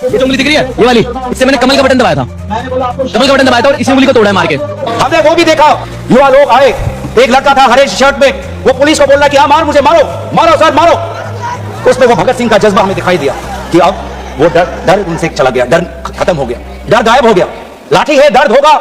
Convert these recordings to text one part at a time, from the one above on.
ये जो उंगली दिख रही है ये वाली, इससे मैंने कमल का बटन दबाया था, कमल का बटन दबाया था और इसी उंगली को तोड़ा है मार के। हमने वो भी देखा युवा लोग आए, एक लड़का था हरे शर्ट में, वो पुलिस को बोल रहा कि हाँ मार मुझे, मारो मारो सर मारो। उसमें वो भगत सिंह का जज्बा हमें दिखाई दिया कि अब वो डर उनसे चला गया, डर खत्म हो गया, डर गायब हो गया। लाठी है, दर्द होगा,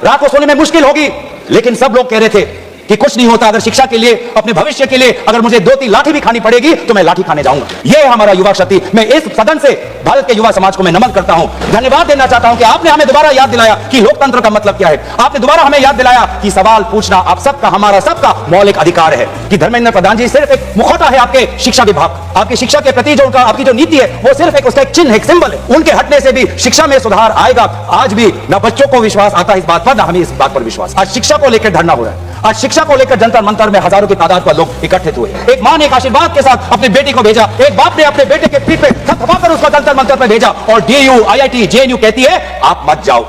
रात को सोने में मुश्किल होगी, लेकिन सब लोग कह रहे थे कि कुछ नहीं होता। अगर शिक्षा के लिए, अपने भविष्य के लिए अगर मुझे 2-3 लाठी भी खानी पड़ेगी तो मैं लाठी खाने जाऊंगा। यह है हमारा युवा शक्ति। मैं इस सदन से भारत के युवा समाज को मैं नमन करता हूं, धन्यवाद देना चाहता हूं कि आपने हमें दोबारा याद दिलाया कि लोकतंत्र का मतलब क्या है। आपने दोबारा हमें याद दिलाया कि सवाल पूछना आप सबका, हमारा सबका मौलिक अधिकार है। कि धर्मेंद्र प्रधान जी सिर्फ एक मुखौटा है आपके शिक्षा विभाग, आपकी शिक्षा के प्रति जो उनका आपकी जो नीति है वो सिर्फ एक उसका एक चिन्ह, एक सिंबल है। उनके हटने से भी शिक्षा में सुधार आएगा। आज भी ना बच्चों को विश्वास आता है इस बात पर, ना हमें इस बात पर विश्वास। आज शिक्षा को लेकर धरना हो रहा है, आज शिक्षा को लेकर जंतर मंतर में हजारों की तादाद पर लोग इकट्ठित हुए। एक मां ने एक आशीर्वाद के साथ अपनी बेटी को भेजा, एक बाप ने अपने बेटे के पीठ पे थपथपाकर उसको जंतर मंतर पर भेजा, और DU, IIT, JNU कहती है आप मत जाओ।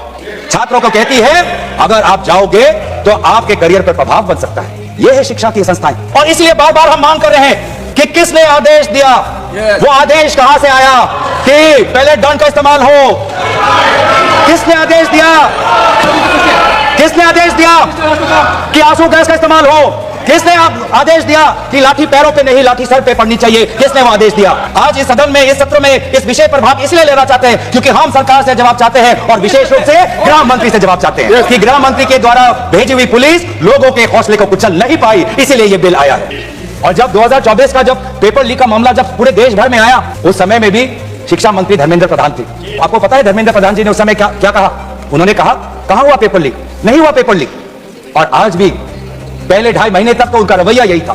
छात्रों को कहती है अगर आप जाओगे तो आपके करियर पर प्रभाव बन सकता है। यह है शिक्षा की संस्थाएं। और इसलिए बार बार हम मांग कर रहे हैं कि किसने आदेश दिया, वो आदेश कहां से आया कि पैलेट गन का इस्तेमाल हो? किसने आदेश दिया? किसने आदेश दिया कि आंसू गैस का इस्तेमाल हो? किसने आदेश दिया कि लाठी पैरों पे नहीं लाठी सर पे पड़नी चाहिए? किसने वो आदेश दिया? आज इस सदन में, इस सत्र में इस विषय पर भाग इसलिए लेना चाहते हैं क्योंकि हम सरकार से जवाब चाहते हैं और विशेष रूप से गृह मंत्री से जवाब चाहते हैं कि गृह मंत्री के द्वारा भेजी हुई पुलिस लोगों के हौसले को कुचल नहीं पाई, इसीलिए ये बिल आया है। और जब 2024 का जब पेपर लीक का मामला जब पूरे देश भर में आया, उस समय में भी शिक्षा मंत्री धर्मेंद्र प्रधान थे। आपको पता है धर्मेंद्र प्रधान जी ने उस समय क्या कहा? उन्होंने कहा कहां हुआ पेपर लीक? नहीं हुआ पेपर लीक। और आज भी पहले 2.5 महीने तक तो उनका रवैया यही था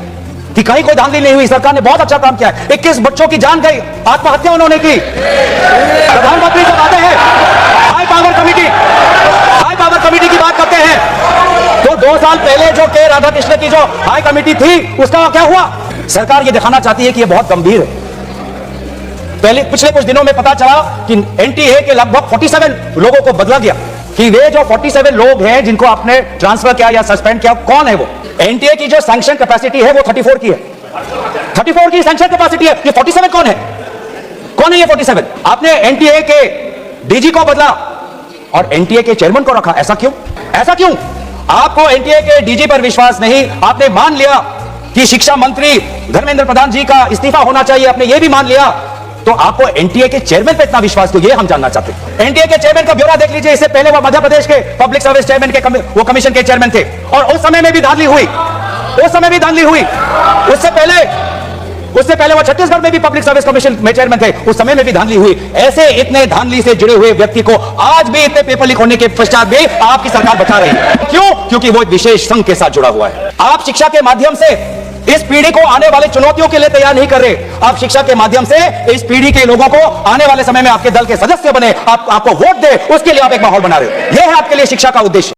कि कहीं कोई धांधली नहीं हुई, सरकार ने बहुत अच्छा काम किया है। 21 बच्चों की जान गई, आत्महत्या उन्होंने की। प्रधानमंत्री जब आते हैं हाई पावर कमेटी की बात करते हैं तो 2 साल पहले जो के राधाकृष्ण की जो हाई कमेटी थी उसका क्या हुआ? सरकार ये दिखाना चाहती है कि ये बहुत गंभीर है। पिछले कुछ दिनों में पता चला कि NTA के लगभग 47 लोगों को बदला गया। कि वे जो 47 लोग हैं जिनको आपने ट्रांसफर किया या सस्पेंड किया, कौन है वो? NTA की जो सैंक्शन कैपेसिटी है वो 34 की है, 34 की सैंक्शन कैपेसिटी है। ये 47 कौन है? कौन है ये 47? आपने NTA के DG को बदला और NTA के चेयरमैन को रखा, ऐसा क्यों? ऐसा क्यों? आपको NTA के DG पर विश्वास नहीं, आपने मान लिया कि शिक्षा मंत्री धर्मेंद्र प्रधान जी का इस्तीफा होना चाहिए, आपने ये भी मान लिया, तो आपको NTA के चेयरमैन पे इतना विश्वास क्यों? ये हम जानना चाहते हैं। NTA के चेयरमैन का ब्यौरा देख लीजिए। इससे पहले वो मध्य प्रदेश के पब्लिक सर्विस चेयरमैन के वो कमीशन के चेयरमैन थे और उस समय में भी धांधली हुई, उससे पहले वो छत्तीसगढ़ में भी पब्लिक सर्विस कमीशन में चेयरमैन थे, उस समय में भी धांधली हुई। ऐसे इतने धांधली से जुड़े हुए व्यक्ति को आज भी इतने पेपर लीक होने के पश्चात भी आपकी सरकार बचा रही है। क्यों? क्योंकि वो एक विशेष संघ के साथ जुड़ा हुआ है। आप शिक्षा के माध्यम से इस पीढ़ी को आने वाले चुनौतियों के लिए तैयार नहीं कर रहे। आप शिक्षा के माध्यम से इस पीढ़ी के लोगों को आने वाले समय में आपके दल के सदस्य बने, आपको वोट दे, उसके लिए आप एक माहौल बना रहे हो। यह है आपके लिए शिक्षा का उद्देश्य।